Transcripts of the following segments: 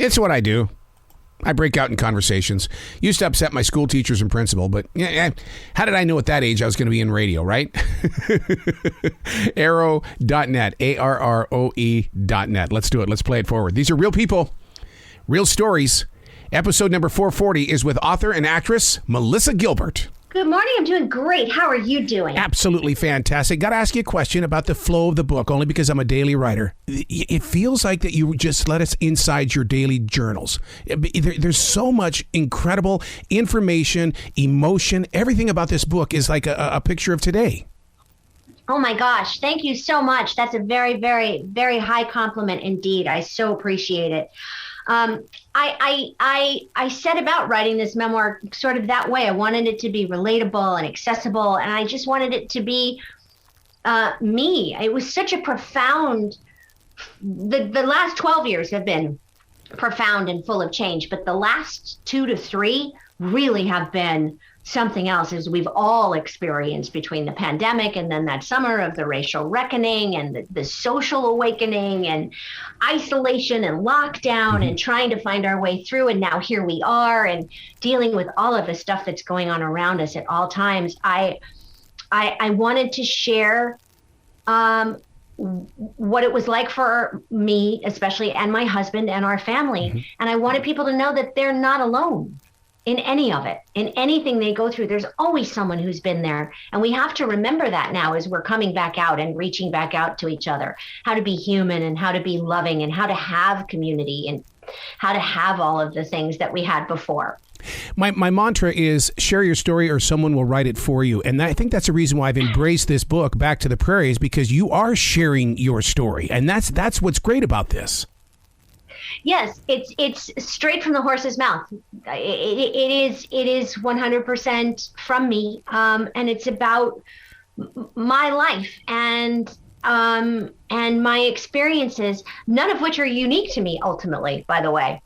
It's what I do. I break out in conversations. Used to upset my school teachers and principal, but how did I know at that age I was going to be in radio, right? Arrow.net, ARROE.net. Let's do it. Let's play it forward. These are real people, real stories. Episode number 440 is with author and actress Melissa Gilbert. Good morning. I'm doing great. How are you doing? Absolutely fantastic. Got to ask you a question about the flow of the book, only because I'm a daily writer. It feels like that you just let us inside your daily journals. There's so much incredible information, emotion. Everything about this book is like a picture of today. Oh my gosh. Thank you so much. That's a very, very, very high compliment indeed. I so appreciate it. I set about writing this memoir sort of that way. I wanted it to be relatable and accessible, and I just wanted it to be me. It was such a profound, the last 12 years have been profound and full of change, but the last 2 to 3 really have been something else, as we've all experienced between the pandemic and then that summer of the racial reckoning and the social awakening and isolation and lockdown and trying to find our way through. And now here we are and dealing with all of the stuff that's going on around us at all times. I wanted to share what it was like for me, especially, and my husband and our family. And I wanted people to know that they're not alone in any of it, in anything they go through. There's always someone who's been there. And we have to remember that now as we're coming back out and reaching back out to each other, how to be human and how to be loving and how to have community and how to have all of the things that we had before. My mantra is share your story or someone will write it for you. And I think that's the reason why I've embraced this book, Back to the Prairie, is because you are sharing your story. And that's what's great about this. Yes, it's straight from the horse's mouth. It is 100% from me, and it's about my life and my experiences, none of which are unique to me. Ultimately, by the way,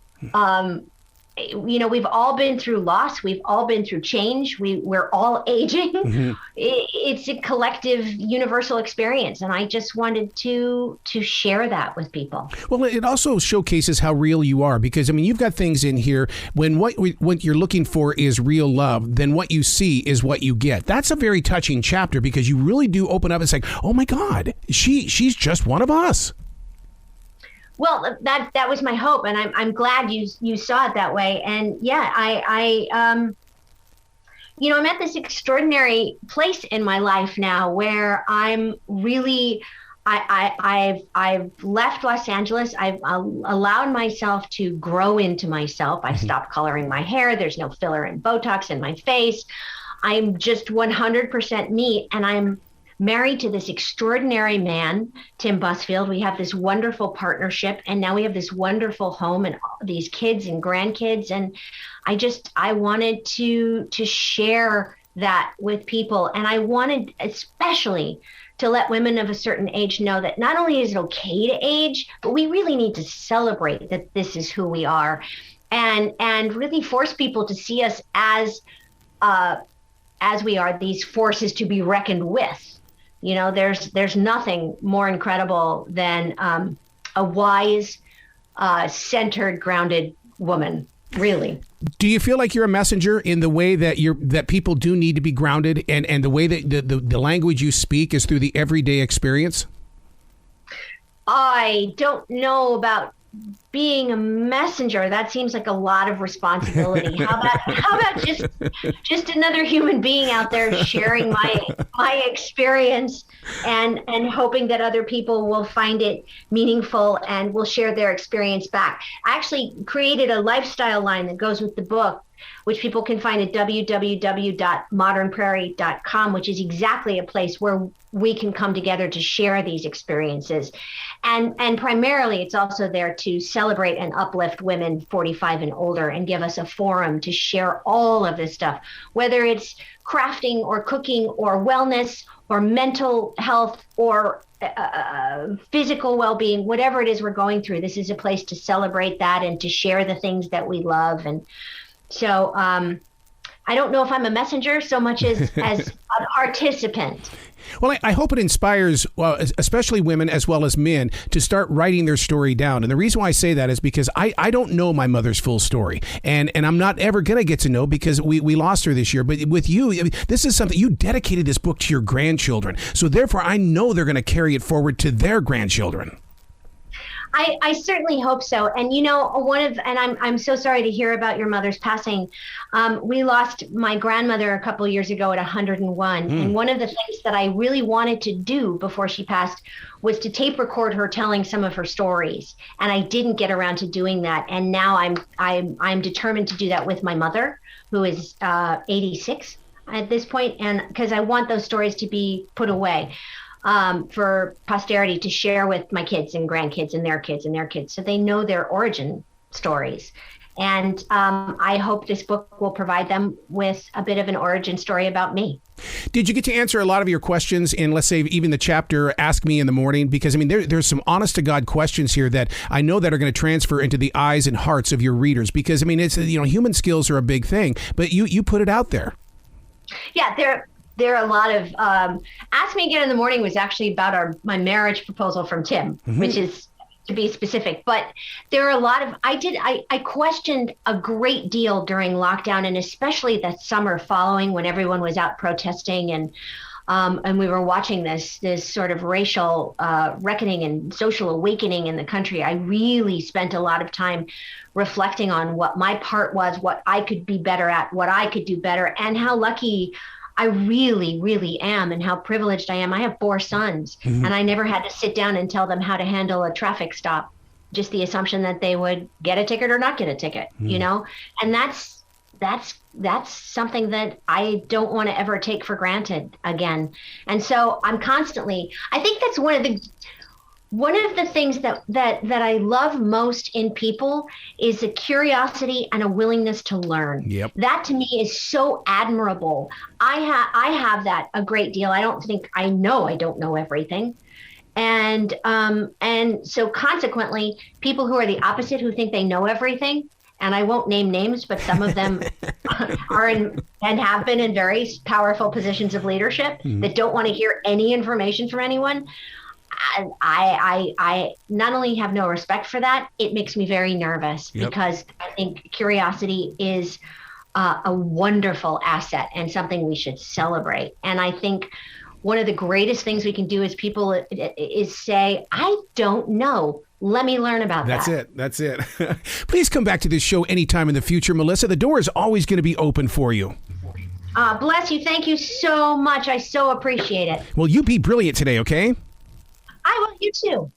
we've all been through loss. We've all been through change. We're all aging. It's a collective, universal experience, and I just wanted to share that with people. Well, it also showcases how real you are, because I mean, you've got things in here. When what you're looking for is real love, then what you see is what you get. That's a very touching chapter, because you really do open up and say, "Oh my God, she's just one of us." Well, that was my hope, and I'm glad you saw it that way. And yeah, I'm at this extraordinary place in my life now where I'm really, I've left Los Angeles. I've allowed myself to grow into myself. I stopped coloring my hair. There's no filler and Botox in my face. I'm just 100% me, and I'm married to this extraordinary man, Tim Busfield. We have this wonderful partnership, and now we have this wonderful home and these kids and grandkids. And I wanted to share that with people. And I wanted especially to let women of a certain age know that not only is it okay to age, but we really need to celebrate that this is who we are, and really force people to see us as we are, these forces to be reckoned with. There's nothing more incredible than a wise, centered, grounded woman, really. Do you feel like you're a messenger in the way that people do need to be grounded, and the way that the language you speak is through the everyday experience? I don't know about being a messenger. That seems like a lot of responsibility. How about just another human being out there sharing my experience and hoping that other people will find it meaningful and will share their experience back. I actually created a lifestyle line that goes with the book, which people can find at www.modernprairie.com, which is exactly a place where we can come together to share these experiences. And primarily, it's also there to celebrate and uplift women 45 and older and give us a forum to share all of this stuff, whether it's crafting or cooking or wellness or mental health or physical well-being, whatever it is we're going through. This is a place to celebrate that and to share the things that we love. And so I don't know if I'm a messenger so much as a participant. Well, I hope it inspires, especially women as well as men, to start writing their story down. And the reason why I say that is because I don't know my mother's full story. And I'm not ever going to get to know because we lost her this year. But with you, I mean, this is something, you dedicated this book to your grandchildren. So therefore, I know they're going to carry it forward to their grandchildren. I certainly hope so. And, I'm so sorry to hear about your mother's passing. We lost my grandmother a couple years ago at 101. And one of the things that I really wanted to do before she passed was to tape record her telling some of her stories. And I didn't get around to doing that. And now I'm determined to do that with my mother, who is 86 at this point, and because I want those stories to be put away. For posterity to share with my kids and grandkids and their kids and their kids, so they know their origin stories. And I hope this book will provide them with a bit of an origin story about me. Did you get to answer a lot of your questions in, let's say, even the chapter Ask Me in the Morning? Because, I mean, there's some honest-to-God questions here that I know that are going to transfer into the eyes and hearts of your readers. Because, I mean, it's, human skills are a big thing, but you put it out there. Yeah, there are a lot of Ask Me Again in the Morning was actually about my marriage proposal from Tim, which is, to be specific. But there are a lot of I questioned a great deal during lockdown, and especially the summer following, when everyone was out protesting and we were watching this sort of racial reckoning and social awakening in the country. I really spent a lot of time reflecting on what my part was, what I could be better at, what I could do better, and how lucky I really, really am, and how privileged I am. I have 4 sons, and I never had to sit down and tell them how to handle a traffic stop. Just the assumption that they would get a ticket or not get a ticket, and that's something that I don't want to ever take for granted again. And so I think that's one of the things that I love most in people is a curiosity and a willingness to learn. Yep. That to me is so admirable. I have that a great deal. I don't know everything. And so consequently, people who are the opposite, who think they know everything, and I won't name names, but some of them are in and have been in very powerful positions of leadership that don't want to hear any information from anyone. I not only have no respect for that, it makes me very nervous because I think curiosity is a wonderful asset and something we should celebrate. And I think one of the greatest things we can do as people is say, I don't know. Let me learn about that. That's it. Please come back to this show anytime in the future, Melissa. The door is always going to be open for you. Bless you. Thank you so much. I so appreciate it. Well, you be brilliant today, okay? I will. You too.